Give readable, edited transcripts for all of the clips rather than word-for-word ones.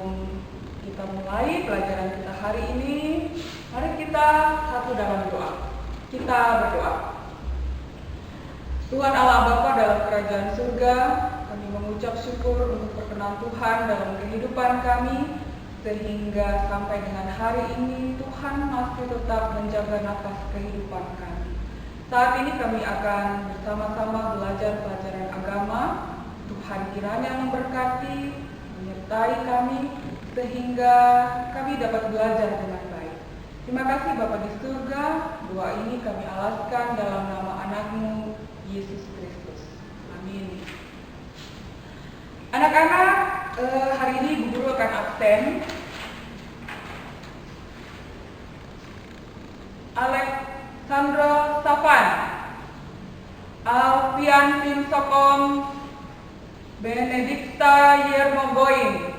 Sebelum kita mulai pelajaran kita hari ini, mari kita satu dalam doa. Kita berdoa. Tuhan Allah Bapa dalam kerajaan surga, kami mengucap syukur untuk perkenan Tuhan dalam kehidupan kami, sehingga sampai dengan hari ini Tuhan masih tetap menjaga nafas kehidupan kami. Saat ini kami akan bersama-sama belajar pelajaran agama. Tuhan kiranya memberkati, menyertai kami, sehingga kami dapat belajar dengan baik. Terima kasih Bapa di surga, doa ini kami alaskan dalam nama anak-Mu, Yesus Kristus. Amin. Anak-anak, hari ini Bu Guru akan absen. Alexandro Safan, Alfian Tim Sokom, Benedikta Yermogoin,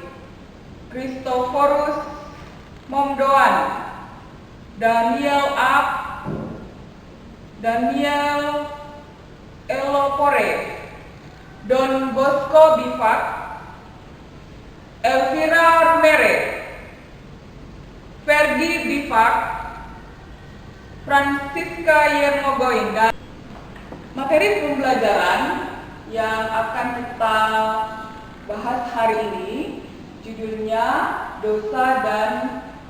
Kristoforus Momdoan, Daniel Ab, Daniel Elopore, Don Bosco Bifak, Elvira Rumere, Ferdi Bifak, Francisca Yermogoin. Dan materi pembelajaran yang akan kita bahas hari ini judulnya dosa dan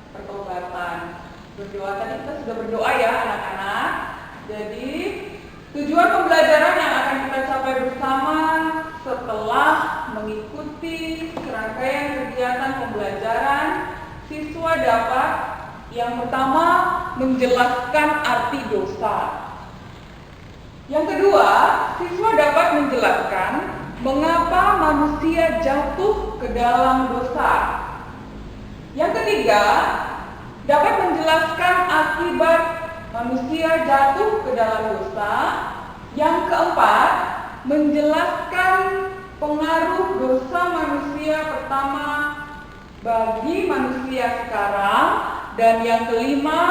pertobatan. Berdoa, tadi kita sudah berdoa ya anak-anak. Jadi tujuan pembelajaran yang akan kita capai bersama setelah mengikuti serangkaian kegiatan pembelajaran, siswa dapat yang pertama menjelaskan arti dosa. Yang kedua, siswa dapat menjelaskan mengapa manusia jatuh ke dalam dosa. Yang ketiga, dapat menjelaskan akibat manusia jatuh ke dalam dosa. Yang keempat, menjelaskan pengaruh dosa manusia pertama bagi manusia sekarang. Dan yang kelima,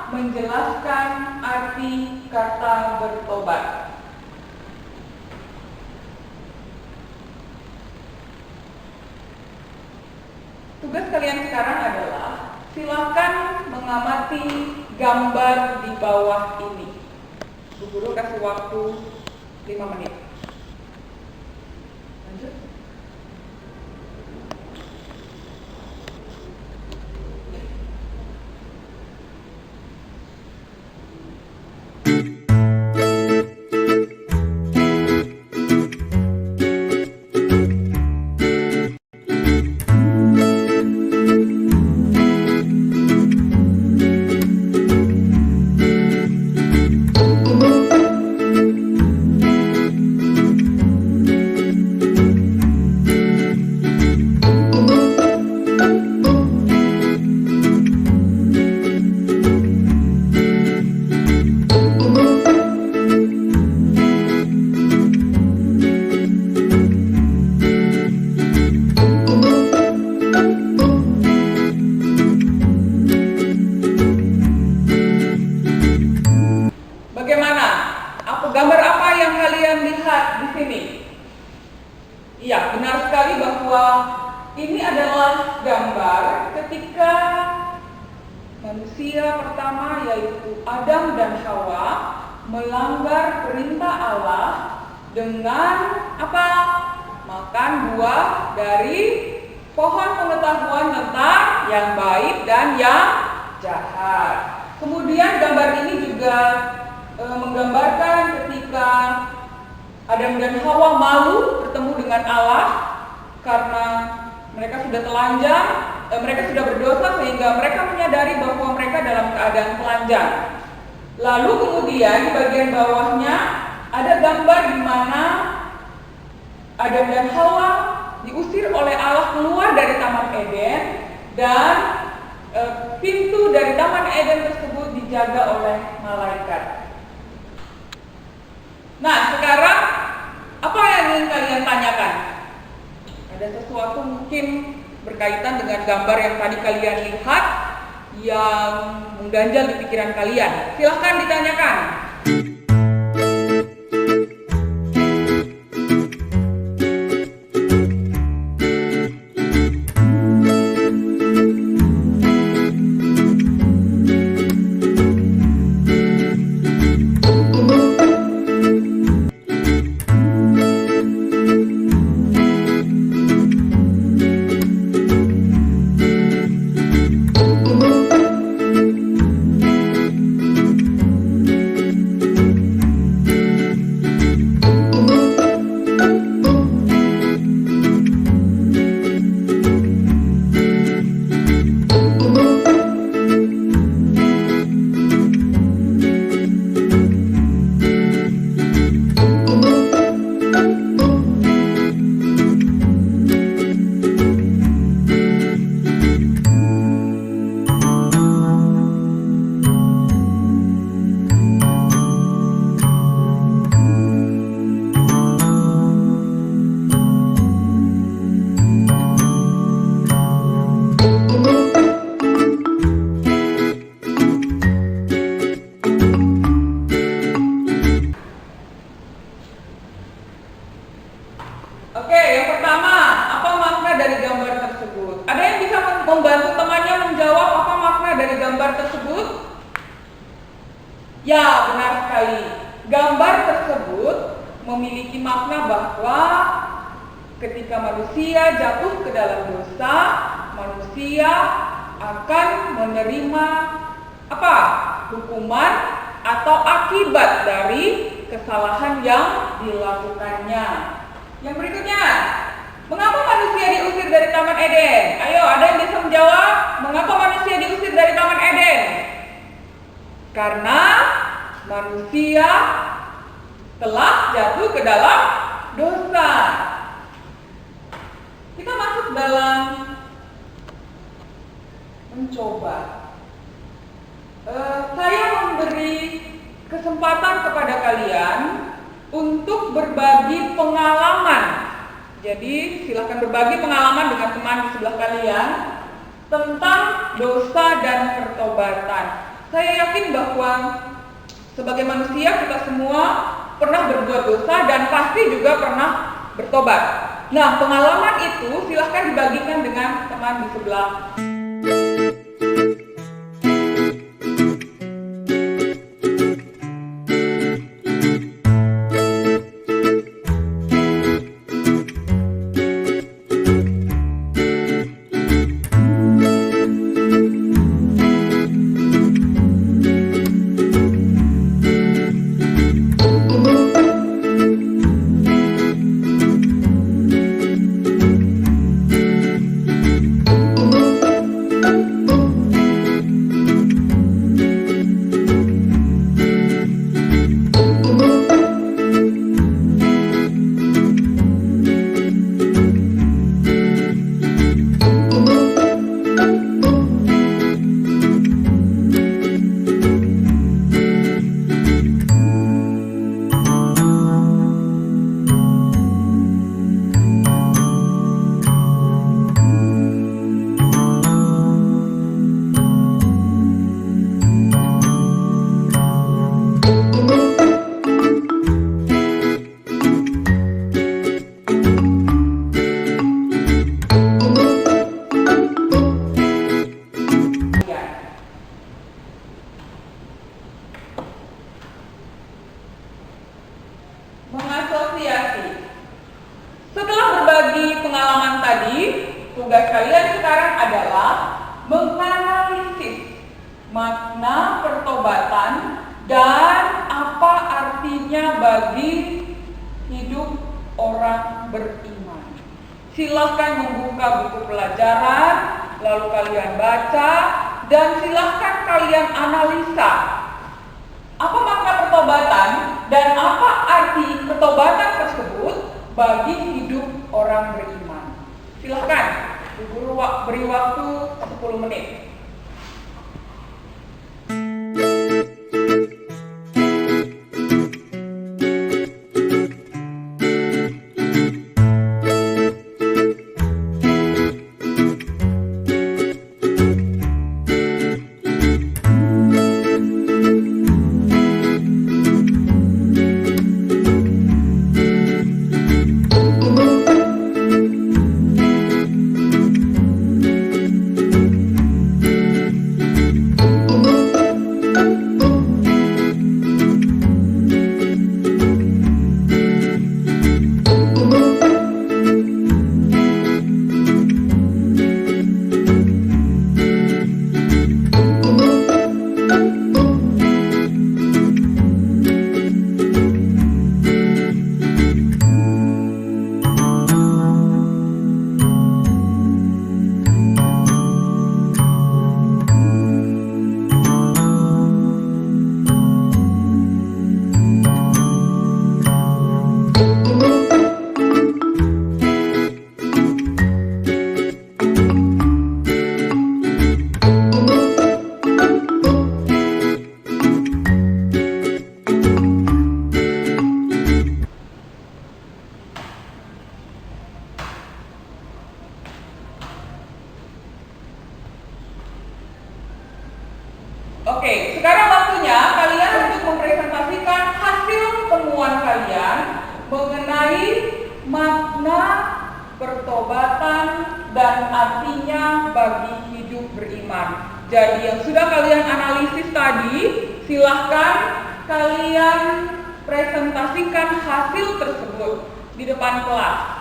menjelaskan arti kata bertobat. Tugas kalian sekarang adalah silakan mengamati gambar di bawah ini. Bu Guru kasih waktu 5 menit. Lanjut. Gambar apa yang kalian lihat di sini? Iya, benar sekali bahwa ini adalah gambar ketika manusia pertama yaitu Adam dan Hawa melanggar perintah Allah dengan apa? Makan buah dari pohon pengetahuan tentang yang baik dan yang jahat. Kemudian gambar ini juga menggambarkan ketika Adam dan Hawa malu bertemu dengan Allah karena mereka sudah telanjang, mereka sudah berdosa sehingga mereka menyadari bahwa mereka dalam keadaan telanjang. Lalu kemudian di bagian bawahnya ada gambar di mana Adam dan Hawa diusir oleh Allah keluar dari Taman Eden dan pintu dari Taman Eden tersebut dijaga oleh malaikat. Nah, sekarang apa yang ingin kalian tanyakan? Ada sesuatu mungkin berkaitan dengan gambar yang tadi kalian lihat yang mengganjal di pikiran kalian. Silahkan ditanyakan. membantu temannya menjawab apa makna dari gambar tersebut? Ya, benar sekali. Gambar tersebut memiliki makna bahwa ketika manusia jatuh ke dalam dosa, manusia akan menerima apa? Hukuman atau akibat dari kesalahan yang dilakukannya. Yang berikutnya, mengapa manusia diusir dari Taman Eden? Ayo, ada yang bisa menjawab? Mengapa manusia diusir dari Taman Eden? Karena manusia telah jatuh ke dalam dosa. Kita masuk dalam mencoba. Saya memberi kesempatan kepada kalian untuk berbagi pengalaman. Jadi silakan berbagi pengalaman dengan teman di sebelah kalian tentang dosa dan pertobatan. Saya yakin bahwa sebagai manusia kita semua pernah berbuat dosa dan pasti juga pernah bertobat. Nah, pengalaman itu silahkan dibagikan dengan teman di sebelah. Mengasosiasi. Setelah berbagi pengalaman tadi, tugas kalian sekarang adalah menganalisis makna pertobatan dan apa artinya bagi hidup orang beriman. Silahkan membuka buku pelajaran, lalu kalian baca, dan silahkan kalian analisa apa makna pertobatan dan apa arti pertobatan tersebut bagi hidup orang beriman. Silahkan, Bu Guru beri waktu 10 menit. Oke, sekarang waktunya kalian untuk mempresentasikan hasil temuan kalian mengenai makna pertobatan dan artinya bagi beriman. Jadi yang sudah kalian analisis tadi, silahkan kalian presentasikan hasil tersebut di depan kelas.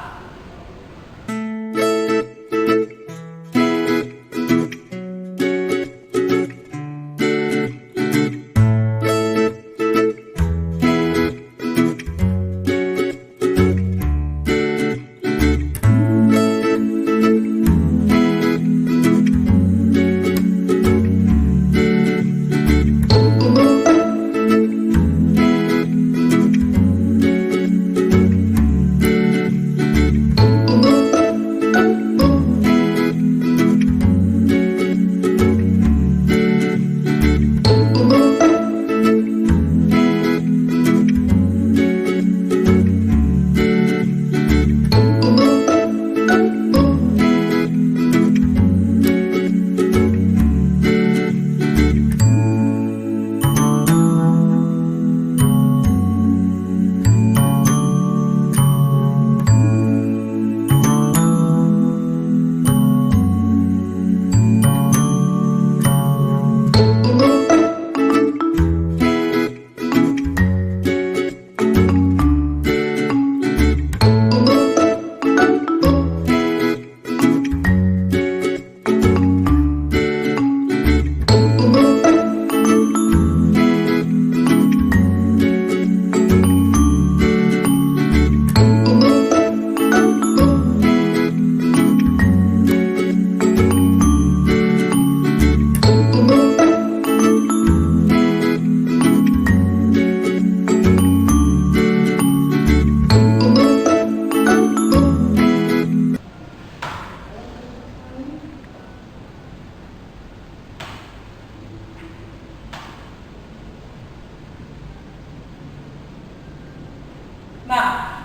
Nah,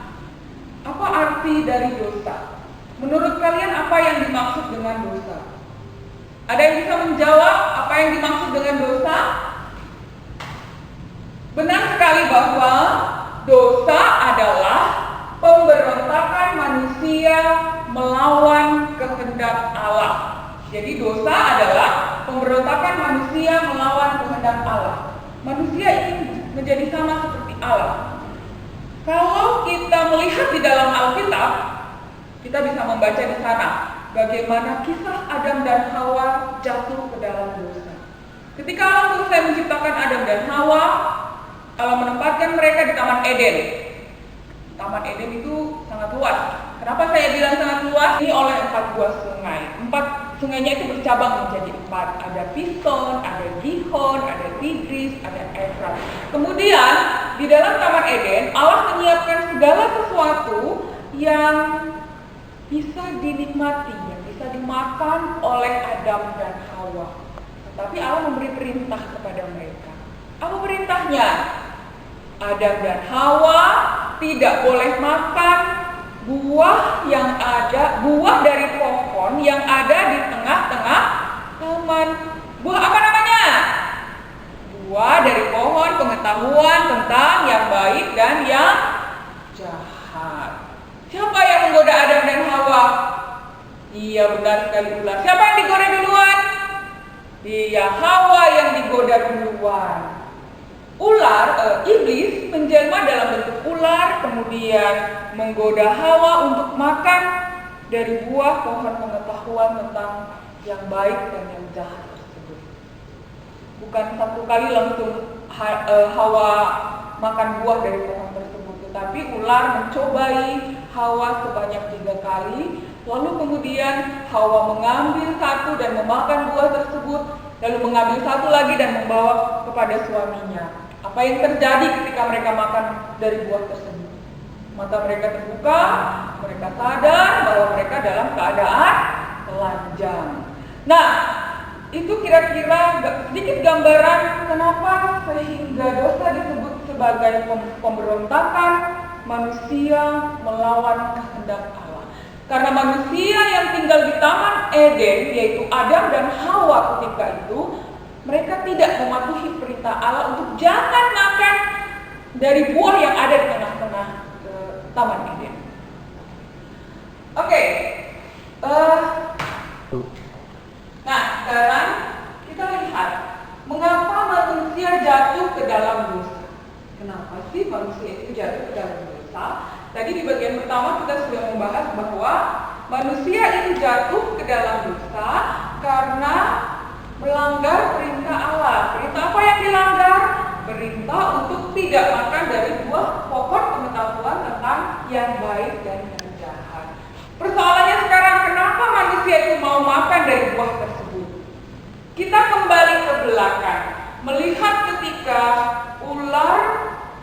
apa arti dari dosa? Menurut kalian apa yang dimaksud dengan dosa? Ada yang bisa menjawab apa yang dimaksud dengan dosa? Benar sekali bahwa dosa adalah pemberontakan manusia melawan kehendak Allah. Jadi dosa adalah pemberontakan manusia melawan kehendak Allah. Manusia ingin menjadi sama seperti Allah. Kalau kita melihat di dalam Alkitab, kita bisa membaca di sana bagaimana kisah Adam dan Hawa jatuh ke dalam dosa. Ketika Allah selesai menciptakan Adam dan Hawa, Allah menempatkan mereka di Taman Eden. Taman Eden itu sangat luas. Kenapa saya bilang sangat luas? Ini oleh 4 buah sungai. 4 sungainya itu bercabang menjadi 4. Ada Pison, ada Gihon, ada Tigris, ada Efrat. Kemudian di dalam Taman Eden Allah menyiapkan segala sesuatu yang bisa dinikmati, yang bisa dimakan oleh Adam dan Hawa. Tetapi Allah memberi perintah kepada mereka. Apa perintahnya? Adam dan Hawa tidak boleh makan buah dari pohon yang ada di tengah-tengah taman. Buah apa namanya? Buah dari pohon pengetahuan tentang yang baik dan yang jahat. Siapa yang menggoda Adam dan Hawa? Iya, benar sekali, ular. Siapa yang digoda duluan? Iya, Hawa yang digoda duluan. Iblis menjelma dalam bentuk ular, kemudian menggoda Hawa untuk makan dari buah pohon pengetahuan tentang yang baik dan yang jahat tersebut. Bukan satu kali langsung Hawa makan buah dari pohon tersebut, tetapi ular mencobai Hawa sebanyak 3 kali. Lalu kemudian Hawa mengambil satu dan memakan buah tersebut, lalu mengambil satu lagi dan membawa kepada suaminya. Apa yang terjadi ketika mereka makan dari buah tersebut? Mata mereka terbuka, mereka sadar bahwa mereka dalam keadaan telanjang. Nah, itu kira-kira sedikit gambaran kenapa sehingga dosa disebut sebagai pemberontakan manusia melawan kehendak Allah. Karena manusia yang tinggal di Taman Eden, yaitu Adam dan Hawa ketika itu, mereka tidak mematuhi perintah Allah untuk jangan makan dari buah yang ada di tengah-tengah Taman Eden. Oke. Nah, sekarang kita lihat mengapa manusia jatuh ke dalam dosa. Kenapa sih manusia itu jatuh ke dalam dosa? Tadi di bagian pertama kita sudah membahas bahwa manusia itu jatuh ke dalam dosa karena melanggar perintah Allah. Perintah apa yang dilanggar? Perintah untuk tidak makan dari buah pokok pengetahuan tentang yang baik dan yang jahat. Persoalannya sekarang, kenapa manusia itu mau makan dari buah tersebut? Kita kembali ke belakang, melihat ketika ular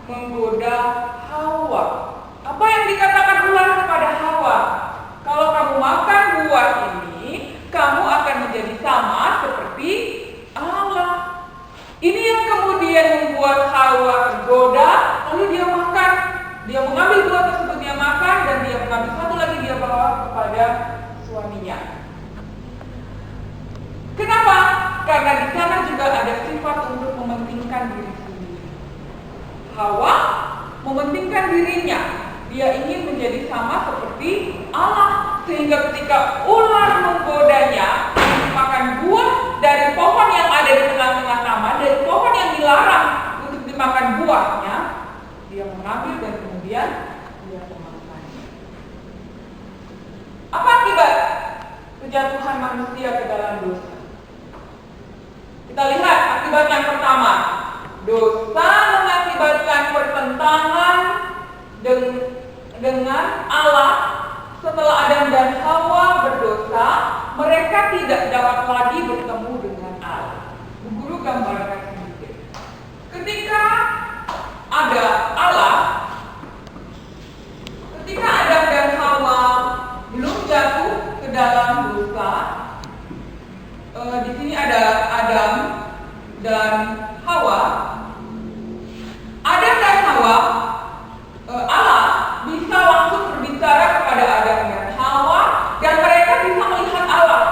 menggoda Hawa. Apa yang dikatakan ular kepada Hawa? Kalau kamu makan buah ini, kamu akan menjadi sama seperti Allah. Ini yang kemudian membuat Hawa tergoda, lalu dia makan. Dia mengambil buah tersebut, dia makan, dan dia mengambil satu lagi, dia bawa kepada suaminya. Kenapa? Karena di sana juga ada sifat untuk mementingkan diri sendiri. Hawa mementingkan dirinya. Dia ingin menjadi sama seperti Allah. Sehingga ketika ular menggodanya makan buah dari pohon yang ada di tengah-tengah taman, dari pohon yang dilarang untuk dimakan buahnya, dia mengambil dan kemudian dia memakannya. Apa akibat kejatuhan manusia ke dalam dosa? Kita lihat akibat yang pertama. Dosa mengakibatkan pertentangan dengan Allah. Setelah Adam dan Hawa berdosa, mereka tidak dapat lagi bertemu dengan Allah. Bu Guru gambarkan sedikit. Ketika ada Allah, ketika Adam dan Hawa belum jatuh ke dalam dosa, di sini ada Adam dan Hawa. Adam dan Hawa, Allah bisa langsung berbicara kepada Adam dan Hawa, dan mereka bisa melihat Allah.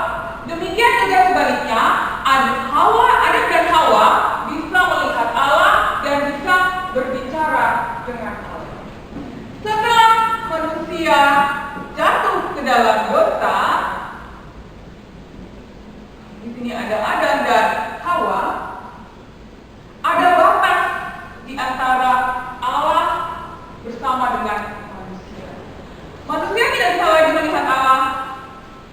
Demikian juga sebaliknya, Adam dan Hawa bisa melihat Allah dan bisa berbicara dengan Allah. Setelah manusia jatuh ke dalam dosa, di sini ada Adam dan Hawa, ada batas di antara Allah bersama dengan manusia. Manusia tidak bisa lagi melihat Allah.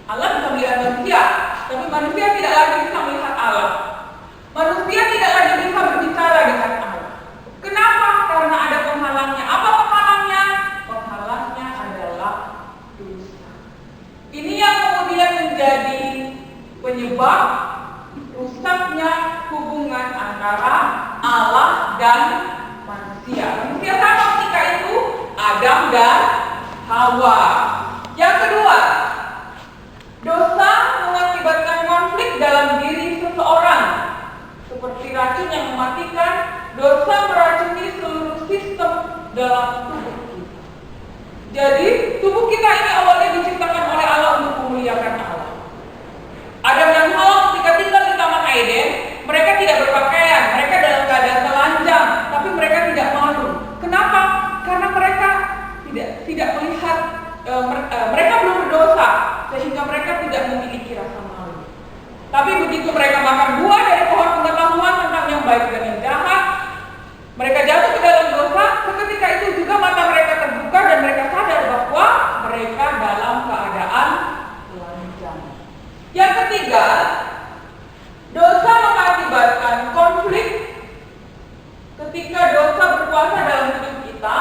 Allah bisa melihat manusia, tapi manusia tidak lagi bisa melihat Allah. Manusia tidak lagi bisa berbicara dengan Allah. Kenapa? Karena ada penghalangnya. Apa penghalangnya? Penghalangnya adalah dosa. Ini yang kemudian menjadi penyebab rusaknya hubungan antara Allah dan manusia. Manusia sama ketika itu Adam dan Hawa. Yang kedua, dosa mengakibatkan konflik dalam diri seseorang. Seperti racun yang mematikan, dosa meracuni seluruh sistem dalam tubuh kita. Jadi, tubuh kita ini awalnya diciptakan oleh Allah untuk memuliakan Allah. Adam dan Hawa ketika tinggal di Taman Eden, mereka tidak berpakaian, mereka dalam keadaan telanjang, tapi mereka tidak malu. Kenapa? Karena mereka tidak melihat, mereka belum berdosa, sehingga mereka tidak memiliki rasa malu. Tapi begitu mereka makan buah dari pohon pengetahuan tentang yang baik dan yang jahat, mereka jatuh ke dalam dosa. Seketika itu juga mata mereka terbuka dan mereka sadar bahwa mereka dalam keadaan telanjang. Yang ketiga, dosa mengakibatkan konflik. Ketika dosa berkuasa dalam hidup kita,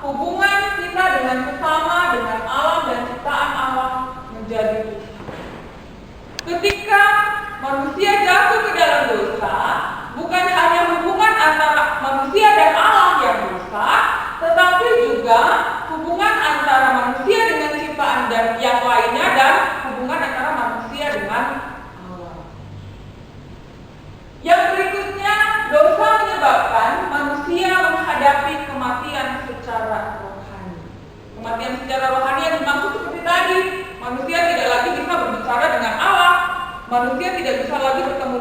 hubungan kita dengan sesama, dengan alam dan ciptaan Allah menjadi rusak. Ketika manusia jatuh ke dalam dosa, bukan hanya hubungan antara manusia dan Allah yang rusak, tetapi juga hubungan antara manusia dengan ciptaan dan yang lainnya, dan hubungan antara manusia dengan Allah. Yang berikutnya, dosa menyebabkan manusia menghadapi kematian secara rohani. Kematian secara rohani yang dimaksud seperti tadi, manusia tidak lagi bisa berbicara dengan Allah, manusia tidak bisa lagi bertemu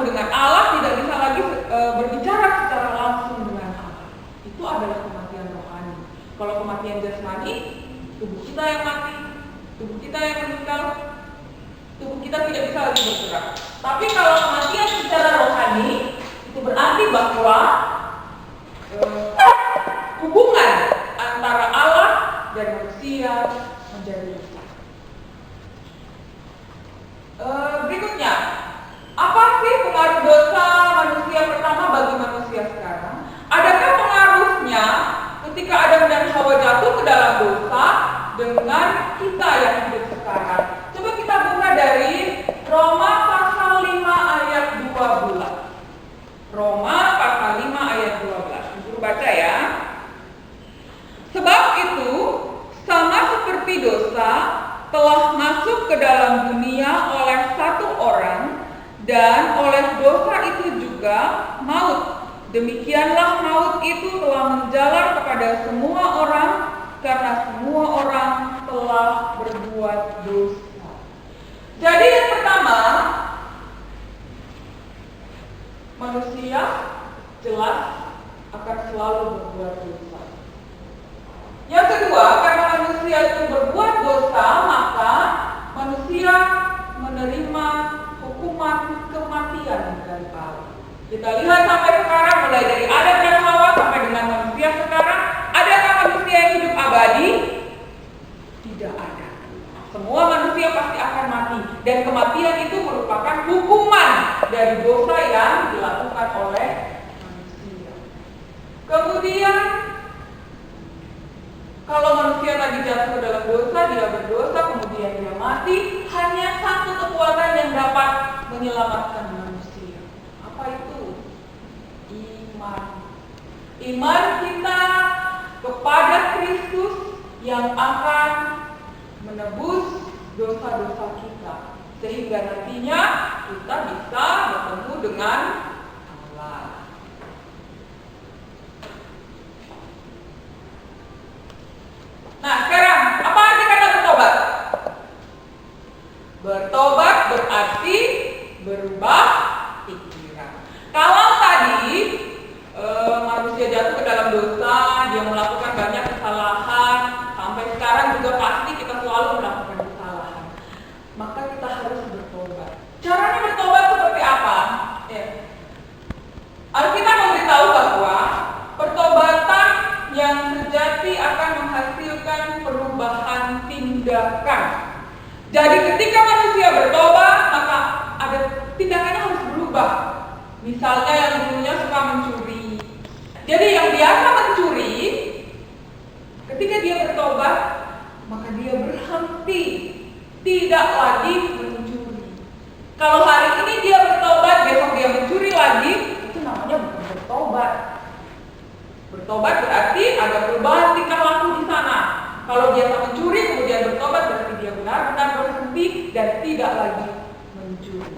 dengan Allah, tidak bisa lagi berbicara secara langsung dengan Allah. Itu adalah kematian rohani. Kalau kematian jasmani, tubuh kita yang mati, tubuh kita yang meninggal, tubuh kita tidak bisa lagi bergerak. Tapi kalau kematian secara rohani, itu berarti bahwa hubungan antara Allah dan manusia menjadi rusak. Berikutnya, apa sih pengaruh dosa manusia pertama bagi manusia sekarang? Adakah pengaruhnya ketika Adam dan Hawa jatuh ke dalam dosa dengan kita yang hidup sekarang? Coba kita buka dari Roma pasal 5 ayat 12. Roma pasal 5 ayat 12. Guru baca ya. Sebab itu, sama seperti dosa telah masuk ke dalam dunia oleh satu orang, dan oleh dosa itu juga maut. Demikianlah maut itu telah menjalar kepada semua orang, karena semua orang telah berbuat dosa. Jadi yang pertama, manusia jelas akan selalu berbuat dosa. Yang kedua, karena manusia itu berbuat dosa, maka manusia menerima hukuman kematian dari Allah. Kita lihat sampai sekarang, mulai dari Adam dan Hawa sampai dengan manusia sekarang, adakah manusia yang hidup abadi? Tidak ada. Semua manusia pasti akan mati, dan kematian itu merupakan hukuman dari dosa yang dilakukan oleh manusia. Kemudian, kalau manusia tadi jatuh ke dalam dosa, dia berdosa, kemudian dia mati, hanya satu kekuatan yang dapat menyelamatkan manusia. Apa itu? Iman. Iman kita kepada Kristus yang akan menebus dosa-dosa kita, sehingga nantinya kita bisa bertemu dengan Allah. Nah, sekarang apa arti kata bertobat? Bertobat berarti berubah pikiran. Kalau tadi manusia jatuh ke dalam dosa, dia melakukan banyak kesalahan, sampai sekarang juga pasti kita selalu melakukan kesalahan. Maka kita harus bertobat. Caranya bertobat seperti apa? Alkitab memberitahu bahwa pertobatan yang sejati akan menghasilkan perubahan tindakan. Jadi ketika manusia bertobat, maka ada tindakannya harus berubah. Misalnya yang dulunya suka mencuri. Jadi yang biasa mencuri, ketika dia bertobat, maka dia berhenti, tidak lagi mencuri. Kalau hari ini dia bertobat, besok dia mencuri lagi, itu namanya bukan bertobat. Bertobat berarti ada perubahan tingkah laku di sana. Kalau biasa mencuri kemudian bertobat, berarti dia benar-benar berhenti dan tidak lagi mencuri.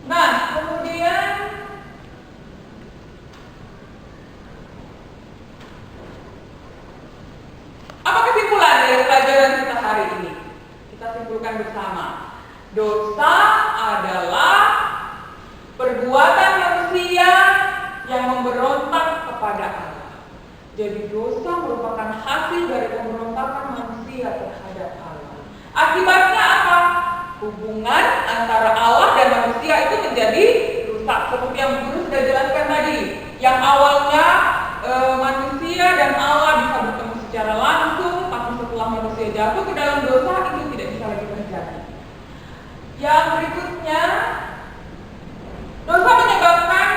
Nah, kemudian apa kesimpulan dari pelajaran kita hari ini? Kita simpulkan bersama. Dosa adalah perbuatan manusia yang memberontak kepada Allah. Jadi dosa merupakan hasil dari pemberontakan manusia terhadap Allah. Akibatnya apa? Hubungan antara Allah dan manusia itu menjadi rusak. Seperti yang Guru sudah jelaskan tadi. Yang awalnya manusia dan Allah bisa bertemu secara langsung, tapi setelah manusia jatuh ke dalam dosa, itu tidak bisa lagi terjadi. Yang berikutnya, dosa menyebabkan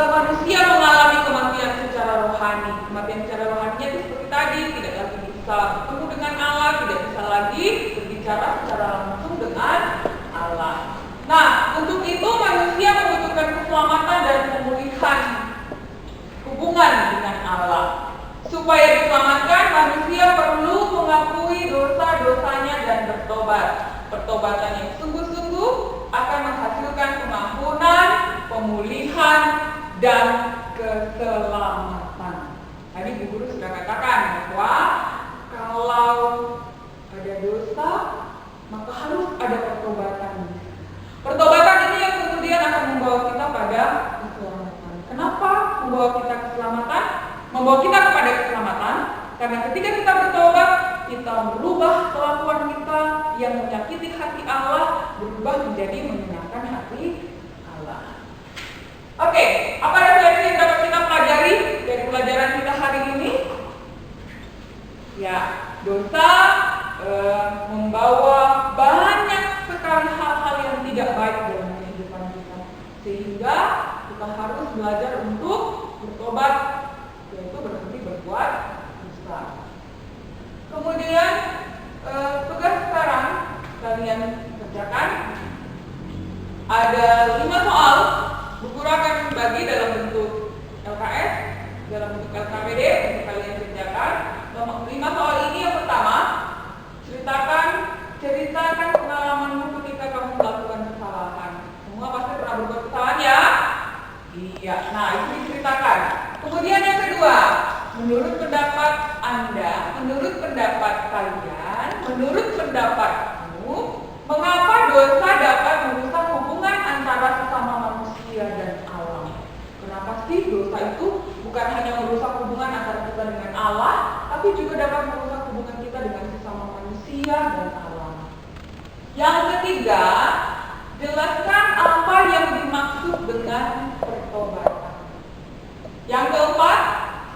manusia mengalami kematian secara rohani. Kematian secara rohaninya itu seperti tadi, tidak lagi bisa bertemu dengan Allah, tidak bisa lagi berbicara secara langsung dengan Allah. Nah, untuk itu manusia membutuhkan keselamatan dan pemulihan hubungan dengan Allah. Supaya diselamatkan, manusia perlu mengakui dosa-dosanya dan bertobat. Pertobatan yang sungguh-sungguh akan menghasilkan pengampunan, pemulihan, dan keselamatan. Tadi Bu Guru sudah katakan bahwa kalau ada dosa, maka harus ada pertobatan. Pertobatan ini yang kemudian akan membawa kita pada keselamatan. Kenapa membawa kita keselamatan? Membawa kita kepada keselamatan karena ketika kita bertobat, kita merubah kelakuan kita yang menyakiti hati Allah berubah menjadi menyenangkan hati Allah. Oke, apa refleksi yang dapat kita pelajari dari pelajaran kita hari ini? Ya, dosa membawa banyak sekali hal-hal yang tidak baik dalam kehidupan kita, sehingga kita harus belajar untuk bertobat, yaitu berhenti berbuat dosa. Kemudian tugas sekarang kalian kerjakan ada 5 soal. Bu guru akan bagi dalam bentuk LKS, dalam bentuk LKPD untuk kalian kerjakan. 5 soal ini yang pertama, ceritakan pengalamanmu ketika kamu melakukan kesalahan. Semua pasti pernah berbuat kesalahan ya? Iya. Nah, itu diceritakan. Kemudian yang kedua, menurut pendapat Anda, menurut pendapat kalian, menurut pendapatmu, mengapa dosa dapat merusak hubungan antara sesama manusia dan alam? Kenapa sih dosa itu bukan hanya merusak hubungan antara kita dengan Allah, tapi juga dapat merusak hubungan kita dengan sesama manusia dan alam? Yang ketiga, jelaskan apa yang dimaksud dengan pertobatan. Yang keempat,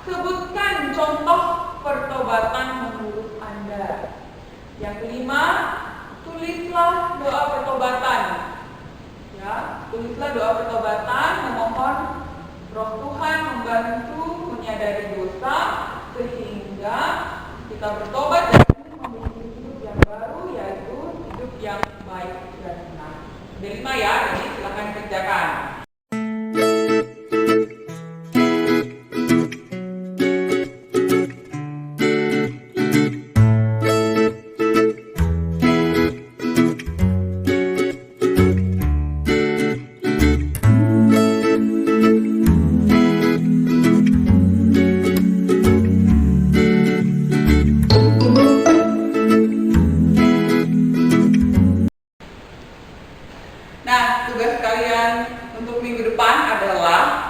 sebutkan contoh pertobatan menurut Anda. Yang kelima, tulislah doa pertobatan. Ya, tulislah doa pertobatan, memohon Roh Tuhan membantu menyadari dosa sehingga kita bertobat dan memiliki hidup yang baru, yaitu hidup yang baik dan benar. Ada 5 ya, jadi silakan kerjakan. Nah, tugas kalian untuk minggu depan adalah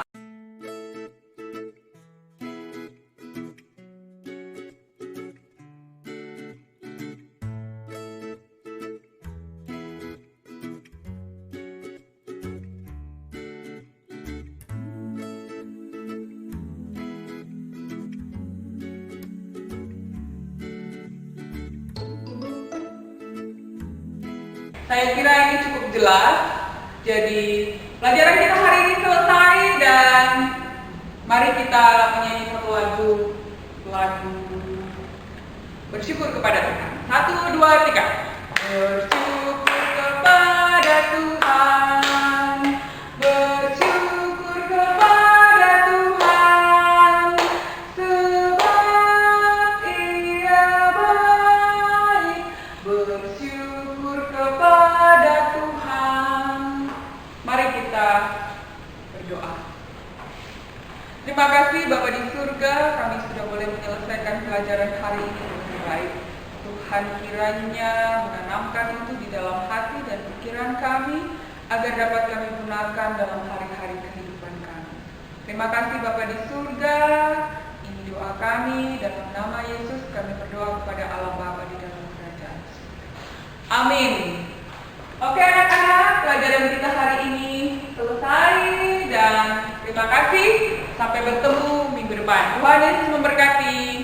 saya kira ini cukup jelas. Jadi pelajaran kita hari ini selesai dan mari kita menyanyi satu lagu bersyukur kepada Tuhan. 1, 2, 3. Bersyukur kepada Tuhan, bersyukur kepada Tuhan, sebab Ia baik. Bersyukur kepada Tuhan. Mari kita berdoa. Terima kasih Bapa di surga, kami sudah boleh menyelesaikan pelajaran hari ini dengan baik. Tuhan kiranya menanamkan itu di dalam hati dan pikiran kami agar dapat kami gunakan dalam hari-hari kehidupan kami. Terima kasih Bapa di surga. Ini doa kami dalam nama Yesus, kami berdoa kepada Allah Bapa di dalam kerajaan. Amin. Oke anak-anak, pelajaran kita hari ini selesai dan terima kasih. Sampai bertemu minggu depan. Tuhan Yesus memberkati.